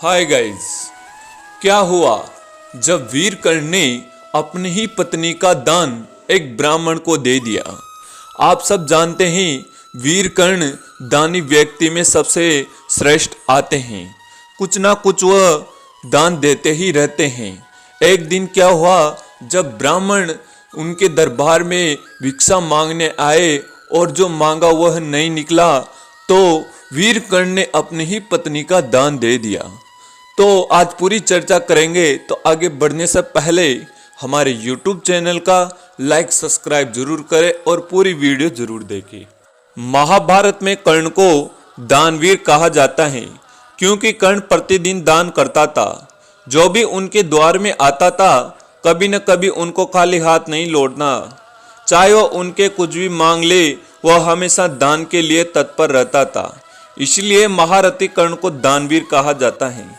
Hi guys, क्या हुआ जब वीर कर्ण ने अपनी ही पत्नी का दान एक ब्राह्मण को दे दिया। आप सब जानते हैं वीर कर्ण दानी व्यक्ति में सबसे श्रेष्ठ आते हैं। कुछ ना कुछ वह दान देते ही रहते हैं। एक दिन क्या हुआ, जब ब्राह्मण उनके दरबार में भिक्षा मांगने आए और जो मांगा वह नहीं निकला, तो वीर कर्ण ने अपनी ही पत्नी का दान दे दिया। तो आज पूरी चर्चा करेंगे। तो आगे बढ़ने से पहले हमारे YouTube चैनल का लाइक सब्सक्राइब जरूर करें और पूरी वीडियो जरूर देखें। महाभारत में कर्ण को दानवीर कहा जाता है क्योंकि कर्ण प्रतिदिन दान करता था। जो भी उनके द्वार में आता था कभी न कभी उनको खाली हाथ नहीं लौटना। चाहे वो उनके कुछ भी मांग ले, वह हमेशा दान के लिए तत्पर रहता था। इसलिए महारथी कर्ण को दानवीर कहा जाता है।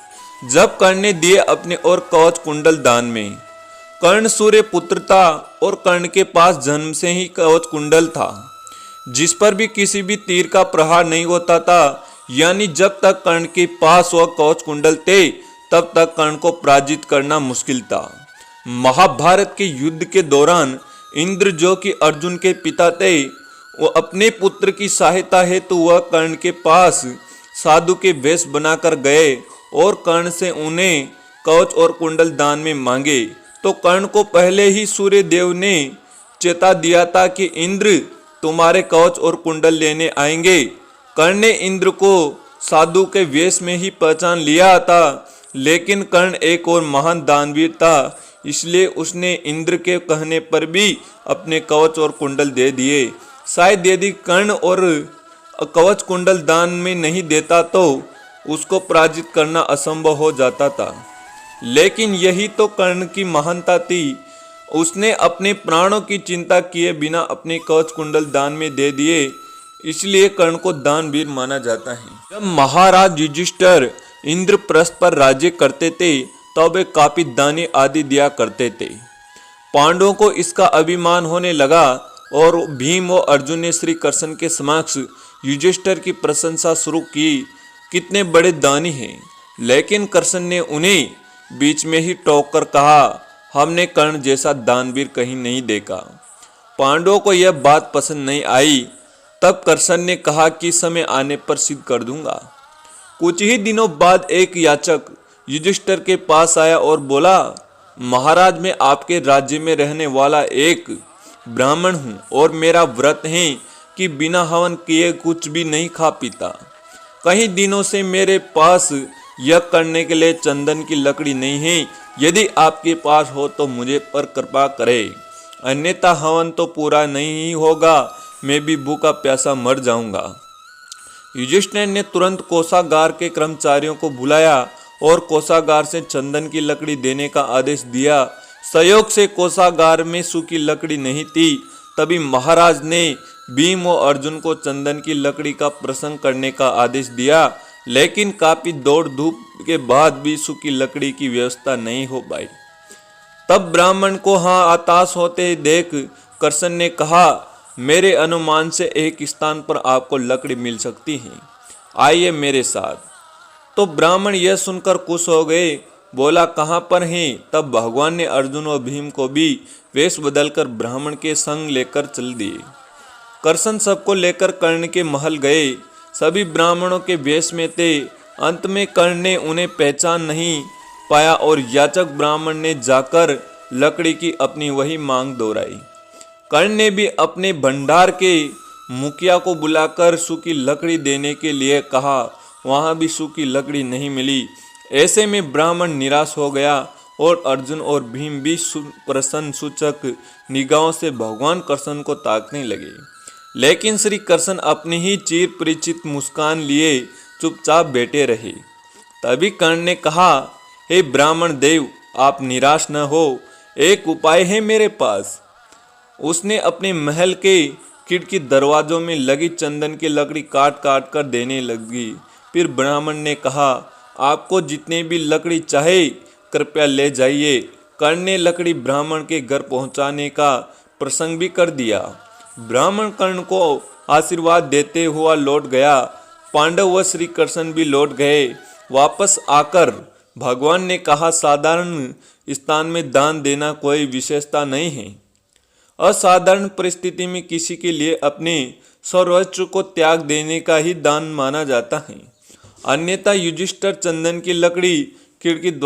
जब कर्ण ने दिए अपने और कवच कुंडल दान में, कर्ण सूर्य पुत्र था और कर्ण के पास जन्म से ही कवच कुंडल था जिस पर भी किसी भी तीर का प्रहार नहीं होता था। यानी जब तक कर्ण के पास वह कवच कुंडल थे तब तक कर्ण को पराजित करना मुश्किल था। महाभारत के युद्ध के दौरान इंद्र, जो कि अर्जुन के पिता थे, वो अपने पुत्र की सहायता हेतु वह कर्ण के पास साधु के वेश बनाकर गए और कर्ण से उन्हें कवच और कुंडल दान में मांगे। तो कर्ण को पहले ही सूर्य देव ने चेता दिया था कि इंद्र तुम्हारे कवच और कुंडल लेने आएंगे। कर्ण ने इंद्र को साधु के वेश में ही पहचान लिया था, लेकिन कर्ण एक और महान दानवीर था, इसलिए उसने इंद्र के कहने पर भी अपने कवच और कुंडल दे दिए। शायद यदि कर्ण और कवच कुंडल दान में नहीं देता तो उसको पराजित करना असंभव हो जाता था। लेकिन यही तो कर्ण की महानता थी। उसने अपने प्राणों की चिंता किए बिना अपने कवच कुंडल दान में दे दिए, इसलिए कर्ण को दानवीर माना जाता है। जब महाराज युधिष्ठिर इंद्रप्रस्थ पर राज्य करते थे तब वे काफी दाने आदि दिया करते थे। पांडवों को इसका अभिमान होने लगा और भीम व अर्जुन ने श्री कृष्ण के समक्ष युधिष्ठिर की प्रशंसा शुरू की, कितने बड़े दानी हैं। लेकिन कृष्ण ने उन्हें बीच में ही टोक कर कहा, हमने कर्ण जैसा दानवीर कहीं नहीं देखा। पांडवों को यह बात पसंद नहीं आई। तब कृष्ण ने कहा कि समय आने पर सिद्ध कर दूंगा। कुछ ही दिनों बाद एक याचक युधिष्ठिर के पास आया और बोला, महाराज, मैं आपके राज्य में रहने वाला एक ब्राह्मण हूँ और मेरा व्रत है कि बिना हवन किए कुछ भी नहीं खा पीता। कई दिनों से मेरे पास यज्ञ करने के लिए चंदन की लकड़ी नहीं है। यदि आपके पास हो तो मुझे पर कृपा करे, अन्यथा हवन तो पूरा नहीं होगा, मैं भी भूखा प्यासा मर जाऊंगा। युधिष्ठिर ने तुरंत कोषागार के कर्मचारियों को बुलाया और कोषागार से चंदन की लकड़ी देने का आदेश दिया। संयोग से कोषागार में सूखी लकड़ी नहीं थी। तभी महाराज ने भीम और अर्जुन को चंदन की लकड़ी का प्रसंग करने का आदेश दिया, लेकिन काफी दौड़ धूप के बाद भी सूखी लकड़ी की व्यवस्था नहीं हो पाई। तब ब्राह्मण को हताश होते देख कृष्ण ने कहा, मेरे अनुमान से एक स्थान पर आपको लकड़ी मिल सकती है, आइए मेरे साथ। तो ब्राह्मण यह सुनकर खुश हो गए, बोला, कहाँ पर हैं? तब भगवान ने अर्जुन व भीम को भी वेश बदलकर ब्राह्मण के संग लेकर चल दिए। कृष्ण सबको लेकर कर्ण के महल गए। सभी ब्राह्मणों के वेश में थे। अंत में कर्ण ने उन्हें पहचान नहीं पाया और याचक ब्राह्मण ने जाकर लकड़ी की अपनी वही मांग दोहराई। कर्ण ने भी अपने भंडार के मुखिया को बुलाकर सूखी लकड़ी देने के लिए कहा, वहां भी सूखी लकड़ी नहीं मिली। ऐसे में ब्राह्मण निराश हो गया और अर्जुन और भीम भी प्रसन्न सूचक निगाहों से भगवान कृष्ण को ताकने लगे। लेकिन श्री कृष्ण अपनी ही चिर परिचित मुस्कान लिए चुपचाप बैठे रहे। तभी कर्ण ने कहा, हे ब्राह्मण देव, आप निराश न हो, एक उपाय है मेरे पास। उसने अपने महल के खिड़की दरवाजों में लगी चंदन की लकड़ी काट काट कर देने लगी। फिर ब्राह्मण ने कहा, आपको जितने भी लकड़ी चाहे कृपया ले जाइए। कर्ण ने लकड़ी ब्राह्मण के घर पहुंचाने का प्रसंग भी कर दिया। ब्राह्मण कर्ण को आशीर्वाद देते हुआ लौट गया। पांडव व श्री कृष्ण भी लौट गए। वापस आकर भगवान ने कहा, साधारण स्थान में दान देना कोई विशेषता नहीं है। असाधारण परिस्थिति में किसी के लिए अपने सर्वोच्च को त्याग देने का ही दान माना जाता है। अन्यथा युधिष्ठिर चंदन की लकड़ी खिड़की